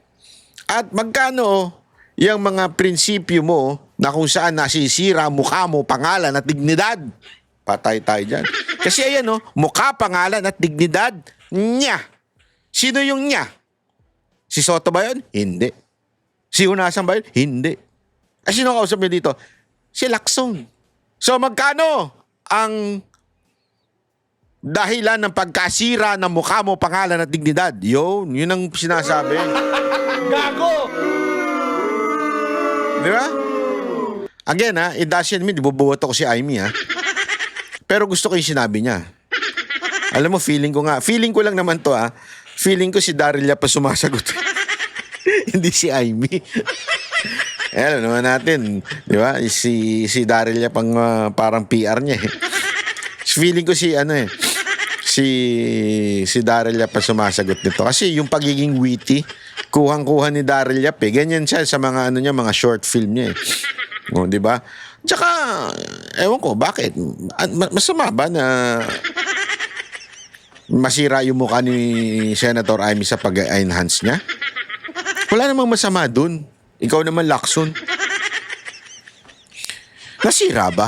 At magkano yung mga prinsipyo mo na kung saan nasisira mukha mo, pangalan at dignidad? Patay tayo dyan. Kasi ayan mukha, pangalan at dignidad niya. Sino yung niya? Si Soto ba yun? Hindi. Si Hunasan ba yun? Hindi. Sino ang kausap niyo dito? Si Lacson. So magkano ang dahilan ng pagkasira ng mukha mo, pangalan at dignidad? Yun ang sinasabi. Gago! Di ba? Again it doesn't mean bubuhat ako si Aimee Pero gusto ko yung sinabi niya. Alam mo, feeling ko lang naman to Feeling ko si Daryl pa sumasagot. Hindi si Aimee. Alam naman natin, di ba? Si Daryl pang parang PR niya Feeling ko si Daryl pa sumasagot nito. Kasi yung pagiging witty, kuhang-kuha ni Daryl ganyan siya sa mga mga short film niya di ba? Tsaka, ewan ko, bakit? Masama ba na masira yung mukha ni Senator Aimee sa pag-enhance niya? Wala namang masama dun. Ikaw naman, Lacson. Nasira ba?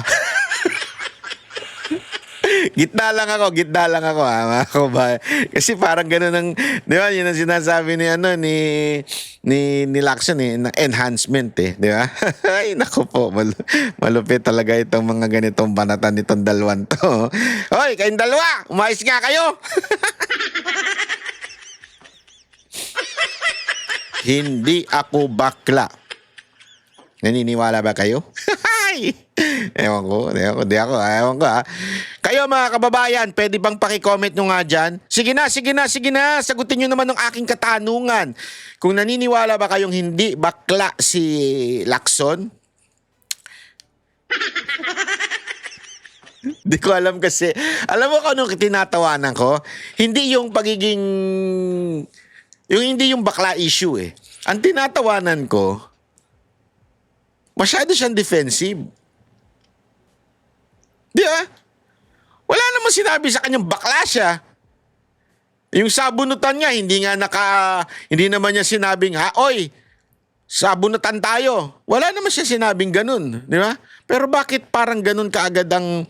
Gitna lang ako mga kababayan. Kasi parang gano'n ang, di ba, yun ang sinasabi ni Lacson na enhancement di ba? Ay, naku po, malupit talaga itong mga ganitong banatan nitong dalawang to. Hoy, kayong dalawa, umayos nga kayo! Hindi ako bakla. Naniniwala ba kayo? Ewan ko ha. Kayo mga kababayan, pwede bang paki-comment nyo nga dyan? Sige na, sagutin nyo naman ng aking katanungan. Kung naniniwala ba kayong hindi bakla si Lacson? Di ko alam kasi. Alam mo kung anong tinatawanan ko? Hindi yung pagiging... hindi yung bakla issue eh. Ang tinatawanan ko, masyado siyang defensive. Di ba? Wala namang sinabi sa kanyang bakla siya. Yung sabunutan niya, hindi naman niya sinabing, oy, sabunutan tayo. Wala naman siya sinabing ganun. Di ba? Pero bakit parang ganun kaagad ang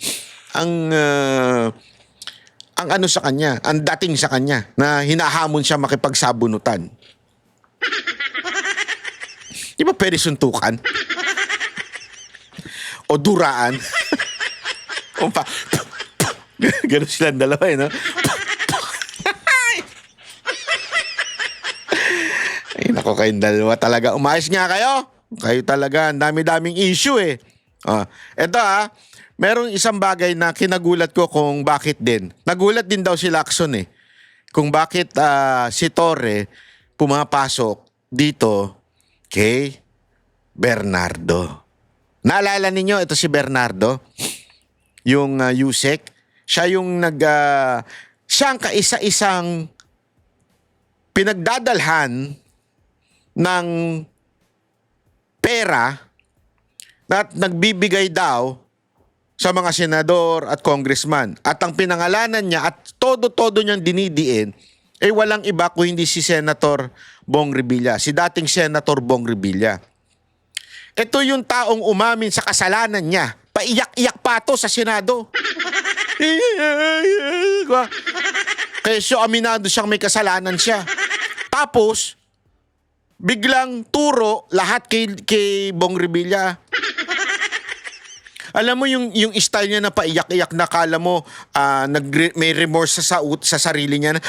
ano sa kanya, ang dating sa kanya, na hinahamon siya makipagsabunutan? Di ba pwede suntukan? O duraan? O pa, gano'n silang dalawa no? Ay, naku, kayong dalawa talaga. Umayos nga kayo. Kayo talaga, ang dami-daming issue eh. Eto merong isang bagay na kinagulat ko kung bakit din. Nagulat din daw si Lacson eh. Kung bakit si Torre pumapasok dito kay Bernardo. Naalala ninyo, ito si Bernardo, yung Yusek. Siya yung siya ang kaisa-isang pinagdadalhan ng pera at nagbibigay daw sa mga senador at congressman. At ang pinangalanan niya at todo-todo niyang dinidiin ay walang iba kung hindi si Senator Bong Revilla, si dating Senator Bong Revilla. Ito yung taong umamin sa kasalanan niya. Paiyak-iyak pa to sa Senado. Kesyo aminado siyang may kasalanan siya. Tapos, biglang turo lahat kay Bong Revilla. Alam mo yung style niya na paiyak-iyak na kala mo may remorse sa sarili niya na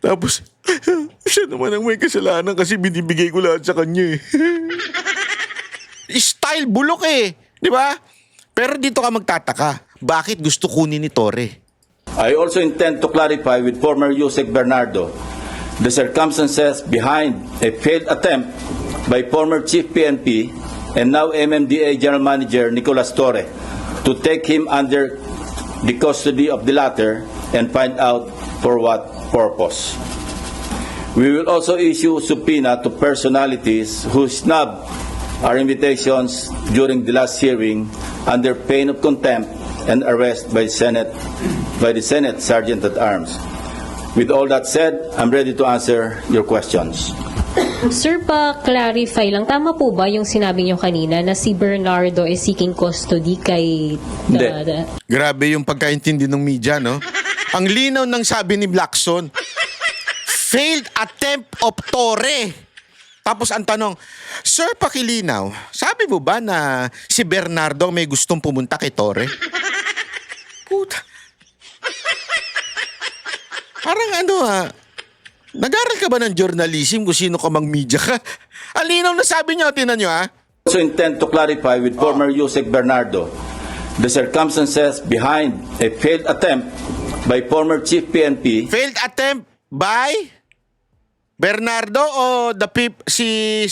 tapos siya naman ang may kasalanan kasi binibigay ko lahat sa kanya eh. Style bulok eh, di ba? Pero dito ka magtataka, bakit gusto kunin ni Torre? I also intend to clarify with former Yusek Bernardo the circumstances behind a failed attempt by former Chief PNP and now MMDA General Manager Nicolas Torre to take him under the custody of the latter and find out for what purpose. We will also issue subpoena to personalities who snubbed our invitations during the last hearing under pain of contempt and arrest by the Senate Sergeant at Arms. With all that said, I'm ready to answer your questions. Sir, pa-clarify lang, tama po ba yung sinabi niyo kanina na si Bernardo is seeking custody kay... Grabe yung pagkaintindi ng media, no? Ang linaw ng sabi ni Lacson, failed attempt of Torre. Tapos ang tanong, Sir, pakilinaw, sabi mo ba na si Bernardo may gustong pumunta kay Torre? Puta. Parang nag-aral ka ba ng journalism kung sino ka mang media ka? Alinaw na sabi niya, tinan niyo Also intend to clarify with former Yusek Bernardo the circumstances behind a failed attempt by former Chief PNP. Failed attempt by Bernardo o si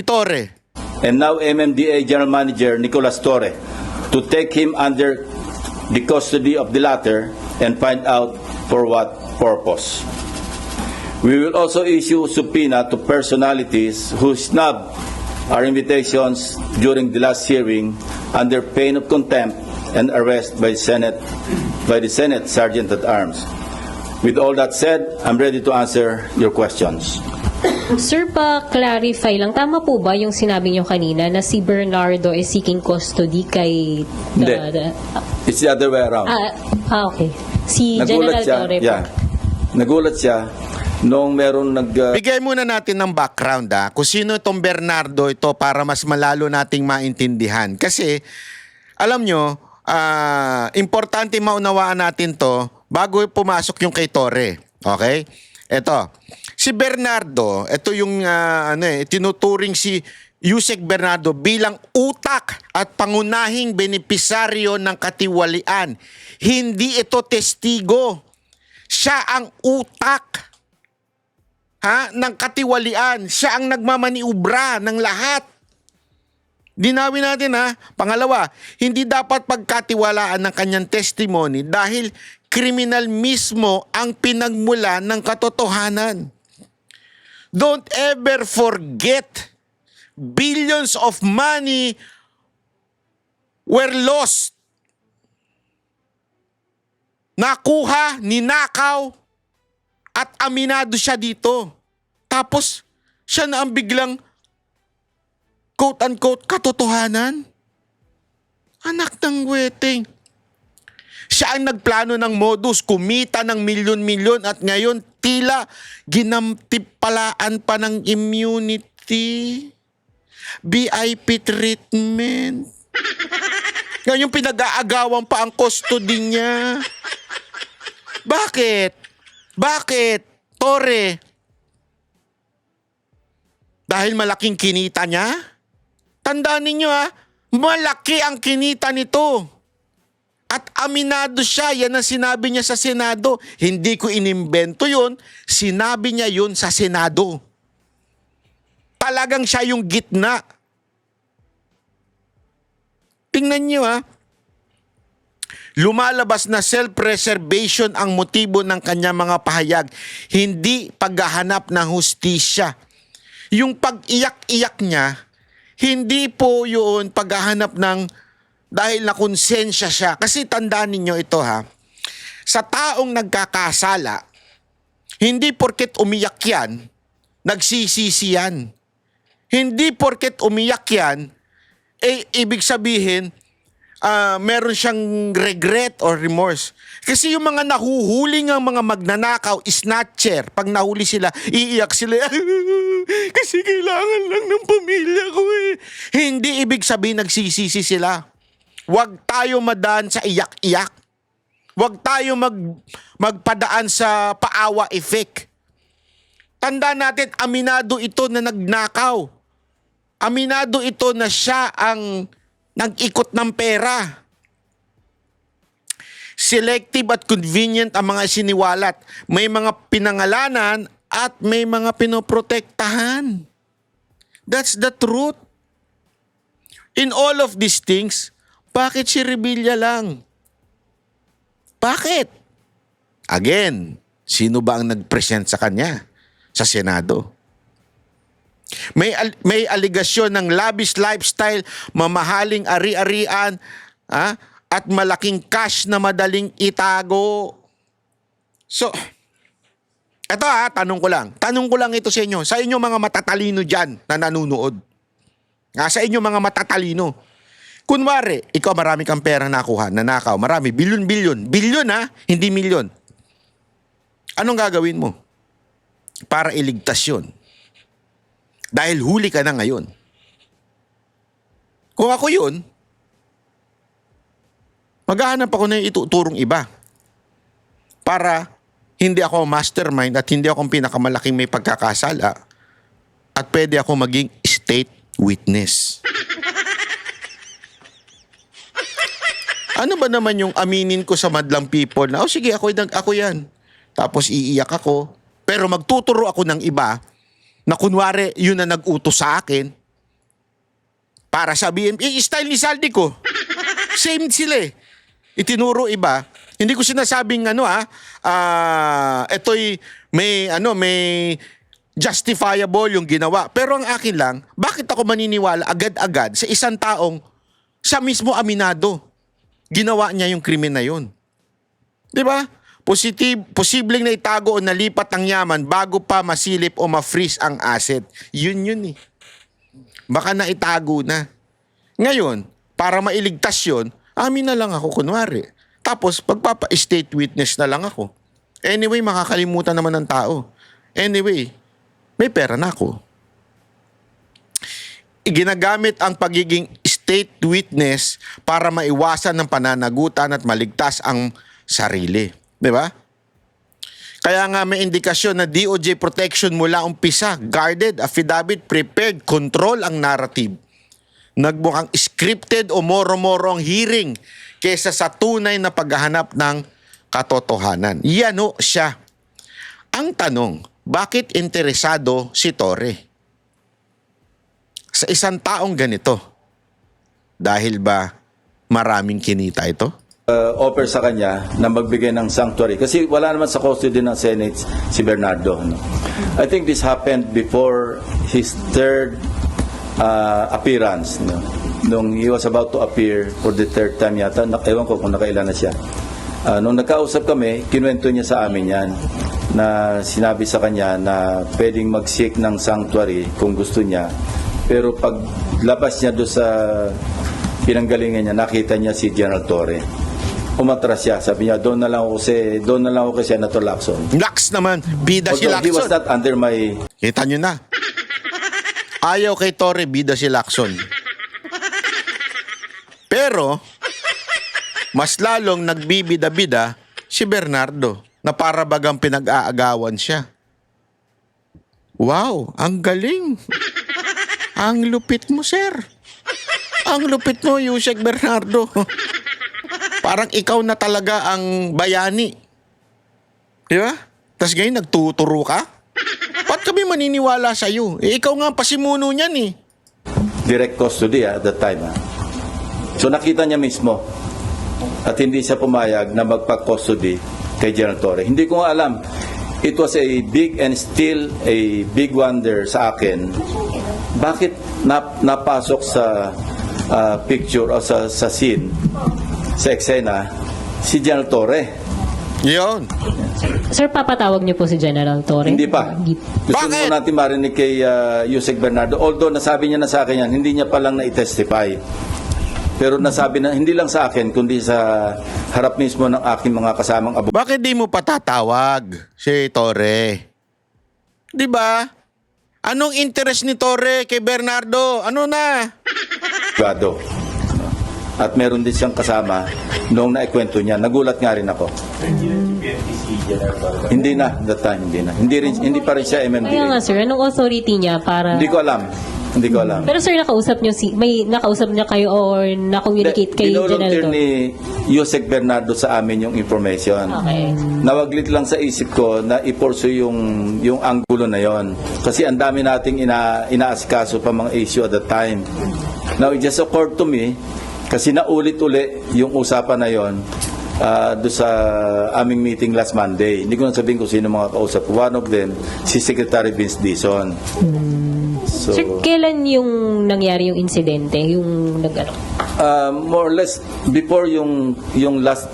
Torre? And now MMDA General Manager Nicolas Torre to take him under the custody of the latter and find out for what purpose. We will also issue subpoena to personalities who snubbed our invitations during the last hearing under pain of contempt and arrest by the Senate Sergeant at Arms. With all that said, I'm ready to answer your questions. Sir, pa-clarify lang, tama po ba yung sinabi niyo kanina na si Bernardo is seeking custody kay... Hindi. It's the other way around. Okay. Si General Torre po. Yeah. Nagulat siya nung meron Bigay muna natin ng background kung sino itong Bernardo ito para mas malalo nating maintindihan. Kasi, alam nyo, importante maunawaan natin to bago pumasok yung kay Torre. Okay? Eto, si Bernardo, ito yung tinuturing si Yusek Bernardo bilang utak at pangunahing benepisaryo ng katiwalian. Hindi ito testigo. Siya ang utak ng katiwalian. Siya ang nagmamaniubra ng lahat. Dinawin natin Pangalawa, hindi dapat pagkatiwalaan ng kanyang testimony dahil kriminal mismo ang pinagmula ng katotohanan. Don't ever forget, billions of money were lost. Nakuha, ninakaw, at aminado siya dito. Tapos, siya na ang biglang quote-unquote katotohanan. Anak ng weteng. Siya ang nagplano ng modus, kumita ng milyon-milyon at ngayon tila ginamtipalaan pa ng immunity. VIP treatment. Ngayon pinag-aagawan pa ang custody niya. Bakit? Bakit? Tore? Dahil malaking kinita niya? Tandaan ninyo malaki ang kinita nito. At aminado siya, yan ang sinabi niya sa Senado. Hindi ko inimbento yun, sinabi niya yun sa Senado. Talagang siya yung gitna. Tingnan niyo lumalabas na self-preservation ang motibo ng kanyang mga pahayag, hindi paghahanap ng hustisya. Yung pag-iyak-iyak niya, hindi po yun paghahanap ng dahil na konsensya siya. Kasi tandaan ninyo ito sa taong nagkakasala, hindi porket umiyak yan, nagsisisi yan. Hindi porket umiyak yan, ibig sabihin, meron siyang regret or remorse. Kasi yung mga nahuhuli ng mga magnanakaw, snatcher, pag nahuli sila, iiyak sila. Kasi kailangan lang ng pamilya ko Hindi ibig sabihin nagsisisi sila. Huwag tayo madaan sa iyak-iyak. Huwag tayo magpadaan sa paawa effect. Tandaan natin, aminado ito na nagnakaw. Aminado ito na siya ang nag-ikot ng pera. Selective at convenient ang mga siniwalat. May mga pinangalanan at may mga pinoprotektahan. That's the truth. In all of these things, bakit si Revilla lang? Bakit? Again, sino ba ang nag-present sa kanya? Sa Senado. May aligasyon ng lavish lifestyle, mamahaling ari-arian, at malaking cash na madaling itago. So, eto tanong ko lang. Tanong ko lang ito sa inyo. Sa inyo mga matatalino dyan na nanunood. Sa inyo mga matatalino. Kunwari, ikaw marami kang pera nakuha, nanakaw, marami, bilyon-bilyon. Bilyon hindi milyon. Anong gagawin mo? Para iligtas yun. Dahil huli ka na ngayon. Kung ako yun, maghahanap ako na ituturong iba. Para hindi ako mastermind at hindi ako pinakamalaking may pagkakasala at pwede ako maging state witness. Ano ba naman yung aminin ko sa madlang people na, sige, ako yan. Tapos iiyak ako. Pero magtuturo ako ng iba na kunwari yun na nag-utos sa akin para sabihin, style ni Saldi ko. Same sila Itinuro iba. Hindi ko sinasabing ito'y may justifiable yung ginawa. Pero ang akin lang, bakit ako maniniwala agad-agad sa isang taong siya mismo aminado? Ginawa niya yung krimen na yun. Di ba? Posibleng na itago o nalipat ang yaman bago pa masilip o ma-freeze ang asset. Yun. Baka na itago na. Ngayon, para mailigtas yun, amin na lang ako kunwari. Tapos, pagpapa-state witness na lang ako. Anyway, makakalimutan naman ng tao. Anyway, may pera na ako. Ginagamit ang pagiging state witness para maiwasan ng pananagutan at maligtas ang sarili. Di ba? Kaya nga may indikasyon na DOJ protection mula umpisa, guarded, affidavit, prepared, control ang narrative. Nagmukhang scripted o moro-moro ang hearing kesa sa tunay na paghahanap ng katotohanan. Yan ho siya. Ang tanong, bakit interesado si Torre sa isang taong ganito? Dahil ba maraming kinita ito? Offer sa kanya na magbigay ng sanctuary. Kasi wala naman sa custody ng Senate si Bernardo. No? I think this happened before his third appearance. No? Nung he was about to appear for the third time yata, ewan ko kung nakailan na siya. Nung nagkausap kami, kinuwento niya sa amin yan na sinabi sa kanya na pwedeng mag-seek ng sanctuary kung gusto niya. Pero pag labas niya doon sa pinanggalingan niya, nakita niya si General Torre. Umatras siya. Sabi niya, doon na lang ako kay Senator Lacson. Lax naman, bida si Although he was Lacson. not under my... Kita nyo na. Ayaw kay Torre, bida si Lacson. Pero, mas lalong nagbibida-bida si Bernardo na para bagang pinag-aagawan siya. Wow, ang galing. Ang lupit mo, sir. Ang lupit mo, Yusek Bernardo. Parang ikaw na talaga ang bayani. Di ba? Tapos ngayon, nagtuturo ka? Ba't kami maniniwala sa'yo? Ikaw nga ang pasimuno niyan eh. direct custody at that time. So nakita niya mismo at hindi siya pumayag na magpa-custody kay General Torre. Hindi ko nga alam. It was a big and still a big wonder sa akin. Bakit napasok sa picture o sa scene, sa eksena, si General Torre? Yun. Sir, papatawag niyo po si General Torre? Hindi pa. Gusto Bakit? mo natin marinig kay Yusek Bernardo. Although nasabi niya na sa akin yan, hindi niya palang na-testify. Pero nasabi na, hindi lang sa akin, kundi sa harap mismo ng aking mga kasamang abogado. Bakit di mo patatawag si Torre? Di ba? Anong interest ni Torre kay Bernardo? Ano na? At meron din siyang kasama noong naikwento niya. Nagulat nga rin ako. Hindi na, that time, hindi na. Hindi pa rin siya MMDA. Kaya nga sir, anong authority niya para... Hindi ko alam. Pero sir, nakausap niyo may nakausap niya kayo or na-communicate kay General Dinolunteer Torre? ni Yusek Bernardo sa amin yung information. Okay. Nawaglit lang sa isip ko na i-pursue yung anggulo na yon. Kasi ang dami nating inaasikaso pa mga issue at the time. Now, it just occurred to me, kasi naulit-uli yung usapan na yon doon sa aming meeting last Monday. Hindi ko na sabihin kung sino mga kausap. One of them, si Secretary Vince Dizon. So, Sir, kailan yung nangyari yung insidente? Yung nag-ano? more or less before yung last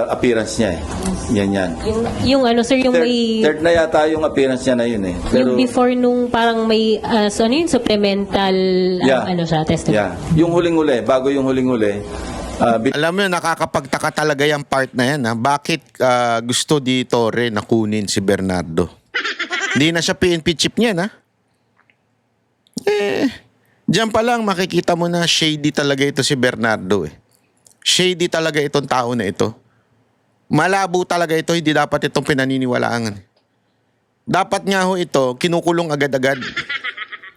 appearance niya eh. Yan. Yung ano sir, yung may... Third na yata yung appearance niya na yun eh. yung before nung parang may so ano yun, supplemental ano siya, testimony. Yeah. Yung huling-huli, bago yung huling-huli, Alam mo, nakakapagtaka talaga yung part na yan. Ha? Bakit gusto di Torre na kunin si Bernardo? Hindi na siya PNP chip niyan, ha? Diyan pa lang makikita mo na shady talaga ito si Bernardo eh. Shady talaga itong tao na ito. Malabo talaga ito, hindi dapat itong pinaniniwalaan. Dapat nga ho ito, kinukulong agad-agad.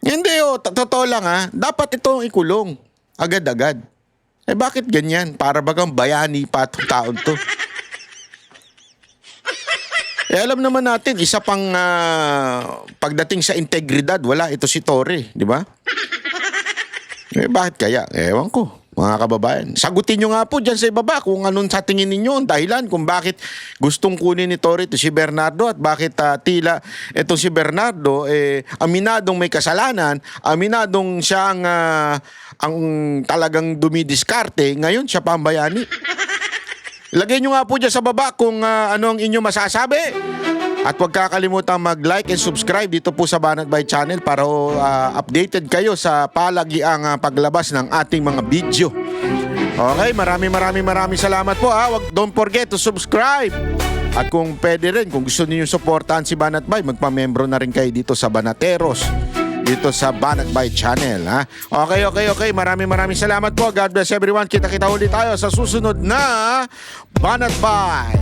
Hindi ho, totoo lang ha. Dapat itong ikulong agad-agad. Eh bakit ganyan? Para bagang bayani pa itong taon to. Eh alam naman natin, isa pang pagdating sa integridad, wala ito si Torre, di ba? Eh bakit kaya? Ewan ko, mga kababayan. Sagutin nyo nga po dyan sa ibaba kung anong sa tingin ninyo ang dahilan kung bakit gustong kunin ni Torre ito si Bernardo at bakit tila ito si Bernardo aminadong may kasalanan, aminadong siya ang talagang dumidiskarte, ngayon siya pa ang bayani. Lagay nyo nga po dyan sa baba kung ano ang inyong masasabi. At huwag kakalimutan mag-like and subscribe dito po sa Banat Bay Channel para updated kayo sa palagiang paglabas ng ating mga video. Okay, maraming salamat po ha. Don't forget to subscribe. At kung pwede rin, kung gusto niyo suportahan si Banat Bay, magpamembro na rin kayo dito sa Banateros. Dito sa Banat Bay Channel, ha? Okay. Maraming salamat po. God bless everyone. Kita ulit tayo sa susunod na Banat Bay.